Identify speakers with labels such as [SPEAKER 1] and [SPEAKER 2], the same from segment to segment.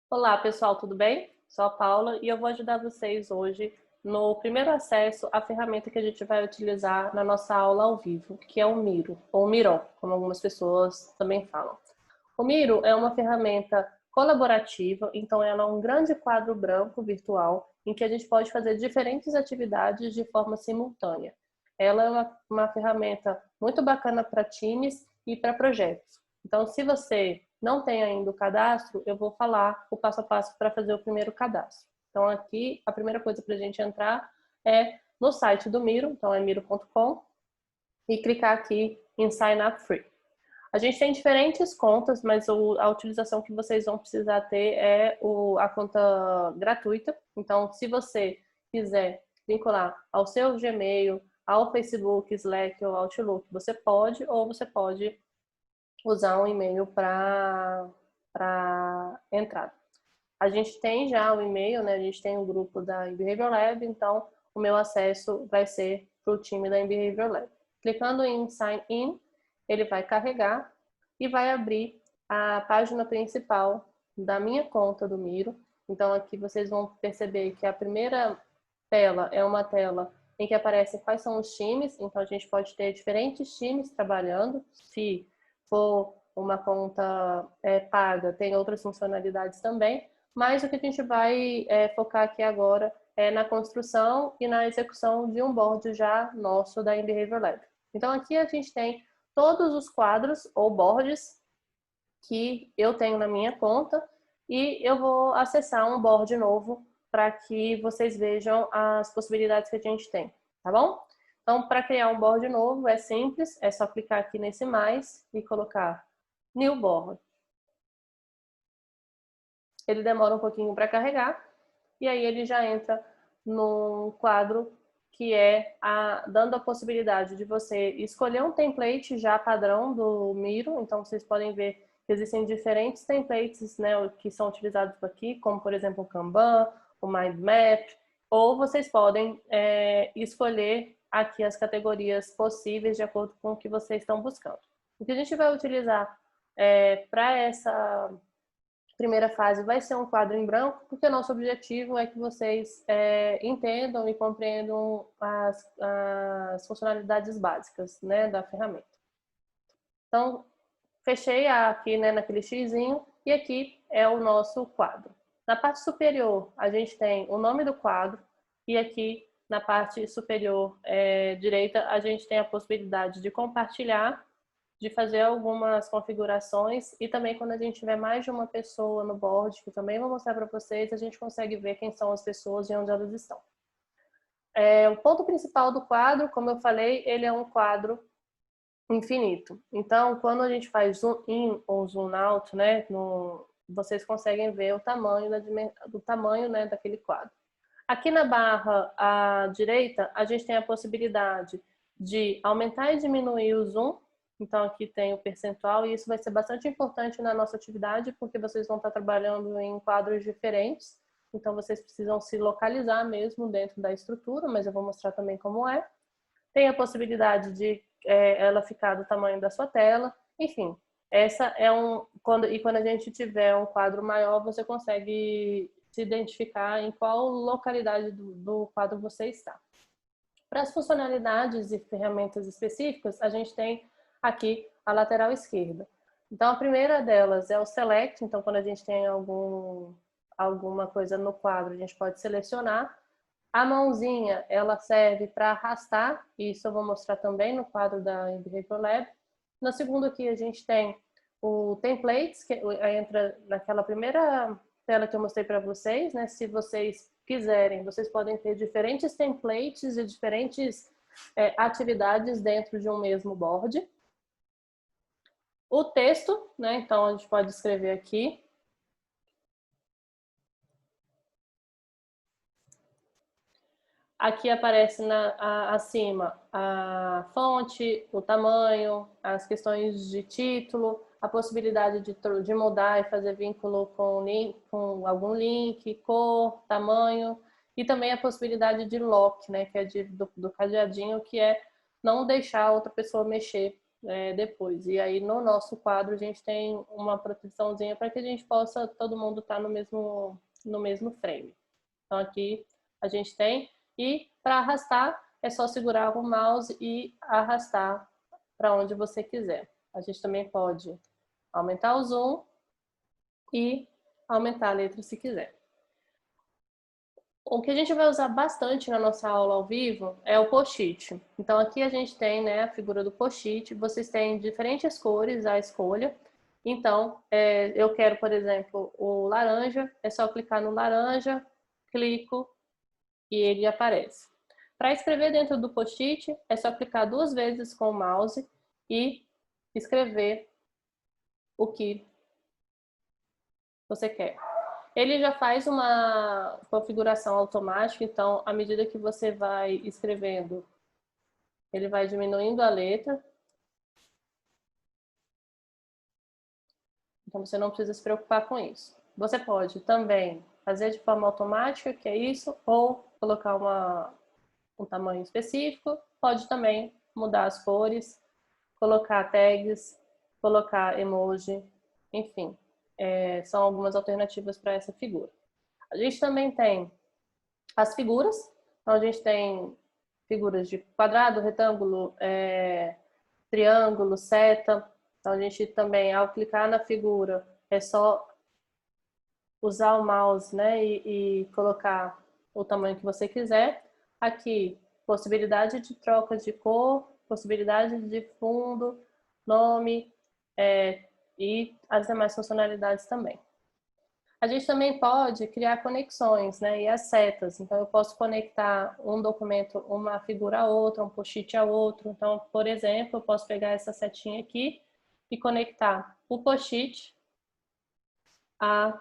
[SPEAKER 1] Olá, pessoal, tudo bem? Sou a Paula e eu vou ajudar vocês hoje no primeiro acesso à ferramenta que a gente vai utilizar na nossa aula ao vivo, que é o Miro, ou Miro, como algumas pessoas também falam. O Miro é uma ferramenta colaborativa, então ela é um grande quadro branco virtual em que a gente pode fazer diferentes atividades de forma simultânea. Ela é uma ferramenta muito bacana para times e para projetos. Então, se você não tem ainda o cadastro, eu vou falar o passo a passo para fazer o primeiro cadastro. Então, aqui, a primeira coisa para a gente entrar é no site do Miro, então é miro.com, e clicar aqui em Sign Up Free. A gente tem diferentes contas, mas a utilização que vocês vão precisar ter é a conta gratuita. Então, se você quiser vincular ao seu Gmail, ao Facebook, Slack ou Outlook, você pode, ou você pode usar um e-mail para entrada. A gente tem já o e-mail, né? A gente tem o grupo da Behavior Lab, então o meu acesso vai ser para o time da Behavior Lab. Clicando em Sign In, ele vai carregar e vai abrir a página principal da minha conta do Miro. Então aqui vocês vão perceber que a primeira tela é uma tela em que aparece quais são os times, então a gente pode ter diferentes times trabalhando. Se for uma conta paga, tem outras funcionalidades também, mas o que a gente vai focar aqui agora é na construção e na execução de um board já nosso da Behavior Lab. Então aqui a gente tem todos os quadros ou boards que eu tenho na minha conta e eu vou acessar um board novo para que vocês vejam as possibilidades que a gente tem, tá bom? Então, para criar um board novo é simples, é só clicar aqui nesse mais e colocar New Board. Ele demora um pouquinho para carregar e aí ele já entra num quadro que é dando a possibilidade de você escolher um template já padrão do Miro. Então, vocês podem ver que existem diferentes templates, né, que são utilizados aqui, como, por exemplo, o Kanban, o Mind Map, ou vocês podem escolher aqui as categorias possíveis de acordo com o que vocês estão buscando. O que a gente vai utilizar para essa primeira fase vai ser um quadro em branco, porque o nosso objetivo é que vocês entendam e compreendam as funcionalidades básicas, né, da ferramenta. Então, fechei aqui, né, naquele xizinho e aqui é o nosso quadro. Na parte superior, a gente tem o nome do quadro e aqui na parte superior direita, a gente tem a possibilidade de compartilhar, de fazer algumas configurações e também quando a gente tiver mais de uma pessoa no board, que também vou mostrar para vocês, a gente consegue ver quem são as pessoas e onde elas estão. O ponto principal do quadro, como eu falei, ele é um quadro infinito. Então, quando a gente faz zoom in ou zoom out, né, vocês conseguem ver o tamanho, do tamanho, né, daquele quadro. Aqui na barra à direita, a gente tem a possibilidade de aumentar e diminuir o zoom. Então, aqui tem o percentual e isso vai ser bastante importante na nossa atividade, porque vocês vão estar trabalhando em quadros diferentes. Então, vocês precisam se localizar mesmo dentro da estrutura, mas eu vou mostrar também como é. Tem a possibilidade de ela ficar do tamanho da sua tela. Enfim, essa é quando a gente tiver um quadro maior, você consegue se identificar em qual localidade do quadro você está. Para as funcionalidades e ferramentas específicas, a gente tem aqui a lateral esquerda. Então, a primeira delas é o Select. Então, quando a gente tem alguma coisa no quadro, a gente pode selecionar. A mãozinha, ela serve para arrastar. Isso eu vou mostrar também no quadro da Behavior Lab. No segundo aqui, a gente tem o Templates, que entra naquela primeira tela que eu mostrei para vocês, né? Se vocês quiserem, vocês podem ter diferentes templates e diferentes atividades dentro de um mesmo board. O texto, né? Então, a gente pode escrever aqui. Aqui aparece acima a fonte, o tamanho, as questões de título, a possibilidade de mudar e fazer vínculo com algum link, cor, tamanho, e também a possibilidade de lock, né, que é do cadeadinho, que é não deixar outra pessoa mexer depois. E aí no nosso quadro a gente tem uma proteçãozinha para que a gente possa, todo mundo estar no mesmo frame. Então aqui a gente tem, e para arrastar é só segurar o mouse e arrastar para onde você quiser. A gente também pode aumentar o zoom e aumentar a letra se quiser. O que a gente vai usar bastante na nossa aula ao vivo é o post-it. Então aqui a gente tem, né, a figura do post-it. Vocês têm diferentes cores à escolha. Então, eu quero, por exemplo, o laranja. É só clicar no laranja, clico e ele aparece. Para escrever dentro do post-it, é só clicar 2 vezes com o mouse e escrever o que você quer. Ele já faz uma configuração automática, então, à medida que você vai escrevendo, ele vai diminuindo a letra. Então, você não precisa se preocupar com isso. Você pode também fazer de forma automática, que é isso, ou colocar um tamanho específico. Pode também mudar as cores, colocar tags, colocar emoji, enfim. São algumas alternativas para essa figura. A gente também tem as figuras. Então, a gente tem figuras de quadrado, retângulo, triângulo, seta. Então, a gente também, ao clicar na figura, é só usar o mouse, né, e colocar o tamanho que você quiser. Aqui, possibilidade de troca de cor, possibilidade de fundo, nome, e as demais funcionalidades também. A gente também pode criar conexões, né, e as setas. Então, eu posso conectar um documento, uma figura a outra, um post-it a outro. Então, por exemplo, eu posso pegar essa setinha aqui e conectar o post-it à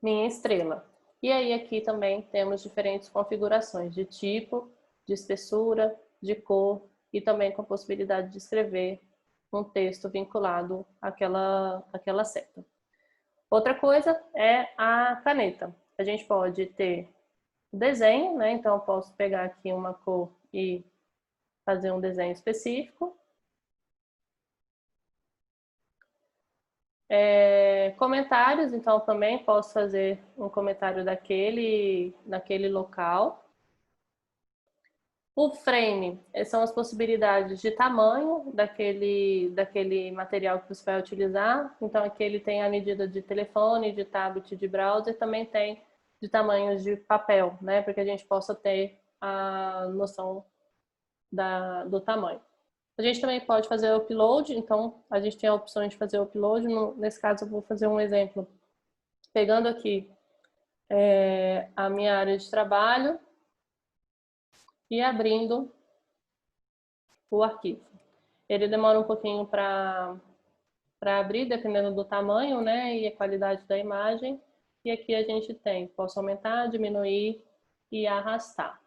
[SPEAKER 1] minha estrela. E aí, aqui também temos diferentes configurações de tipo, de espessura, de cor e também com a possibilidade de escrever um texto vinculado àquela seta. Outra coisa é a caneta. A gente pode ter desenho, né? Então eu posso pegar aqui uma cor e fazer um desenho específico. Comentários, então também posso fazer um comentário naquele local. O frame são as possibilidades de tamanho daquele material que você vai utilizar. Então aqui ele tem a medida de telefone, de tablet, de browser, também tem de tamanhos de papel, né? Para que a gente possa ter a noção do tamanho. A gente também pode fazer upload, então a gente tem a opção de fazer upload. Nesse caso eu vou fazer um exemplo. Pegando aqui a minha área de trabalho e abrindo o arquivo. Ele demora um pouquinho para abrir, dependendo do tamanho, né, e a qualidade da imagem. E aqui a gente tem, posso aumentar, diminuir e arrastar.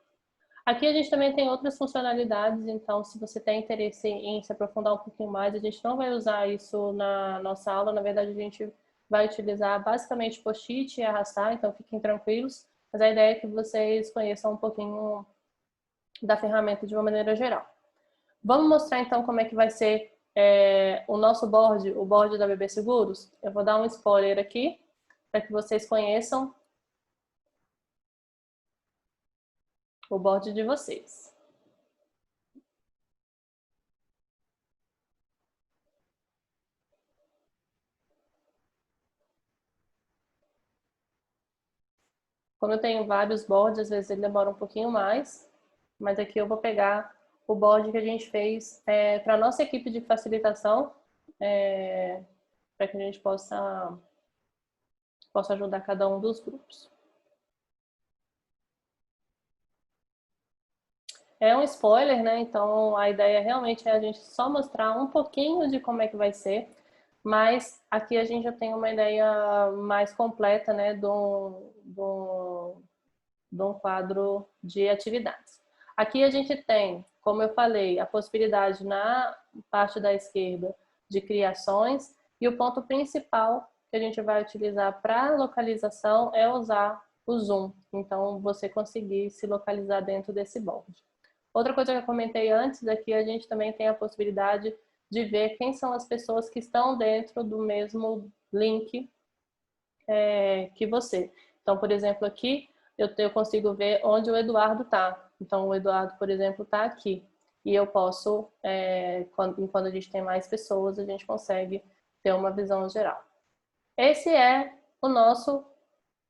[SPEAKER 1] Aqui a gente também tem outras funcionalidades, então se você tem interesse em se aprofundar um pouquinho mais, a gente não vai usar isso na nossa aula, na verdade a gente vai utilizar basicamente post-it e arrastar, então fiquem tranquilos, mas a ideia é que vocês conheçam um pouquinho da ferramenta de uma maneira geral. Vamos mostrar então como é que vai ser o nosso board, o board da BB Seguros. Eu vou dar um spoiler aqui, para que vocês conheçam o board de vocês. Como eu tenho vários boards, às vezes ele demora um pouquinho mais, mas aqui eu vou pegar o board que a gente fez para a nossa equipe de facilitação, para que a gente possa ajudar cada um dos grupos. É um spoiler, né? Então a ideia realmente é a gente só mostrar um pouquinho de como é que vai ser, mas aqui a gente já tem uma ideia mais completa, né, de um quadro de atividades. Aqui a gente tem, como eu falei, a possibilidade na parte da esquerda de criações, e o ponto principal que a gente vai utilizar para localização é usar o zoom. Então, você conseguir se localizar dentro desse board. Outra coisa que eu comentei antes é que a gente também tem a possibilidade de ver quem são as pessoas que estão dentro do mesmo link que você. Então, por exemplo, aqui eu consigo ver onde o Eduardo está. Então, o Eduardo, por exemplo, está aqui. E eu posso, quando a gente tem mais pessoas, a gente consegue ter uma visão geral. Esse é o nosso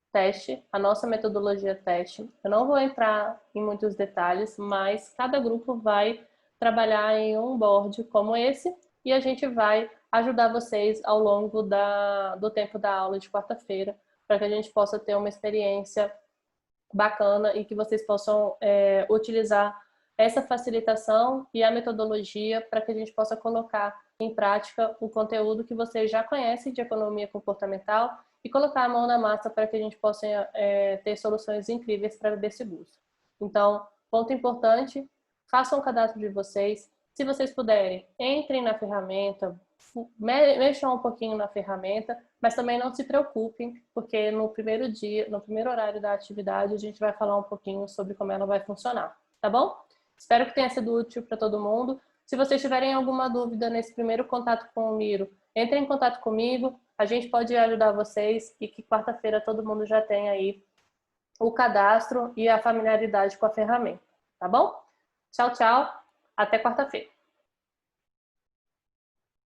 [SPEAKER 1] teste, a nossa metodologia teste. Eu não vou entrar em muitos detalhes, mas cada grupo vai trabalhar em um board como esse e a gente vai ajudar vocês ao longo do tempo da aula de quarta-feira para que a gente possa ter uma experiência bacana e que vocês possam utilizar essa facilitação e a metodologia para que a gente possa colocar em prática o conteúdo que vocês já conhecem de economia comportamental e colocar a mão na massa para que a gente possa ter soluções incríveis para beber seguros. Então, ponto importante, façam o cadastro de vocês. Se vocês puderem, entrem na ferramenta, mexam um pouquinho na ferramenta, mas também não se preocupem, porque no primeiro dia, no primeiro horário da atividade, a gente vai falar um pouquinho sobre como ela vai funcionar, tá bom? Espero que tenha sido útil para todo mundo. Se vocês tiverem alguma dúvida nesse primeiro contato com o Miro, entrem em contato comigo, a gente pode ajudar vocês e que quarta-feira todo mundo já tem aí o cadastro e a familiaridade com a ferramenta, tá bom? Tchau, tchau, até quarta-feira.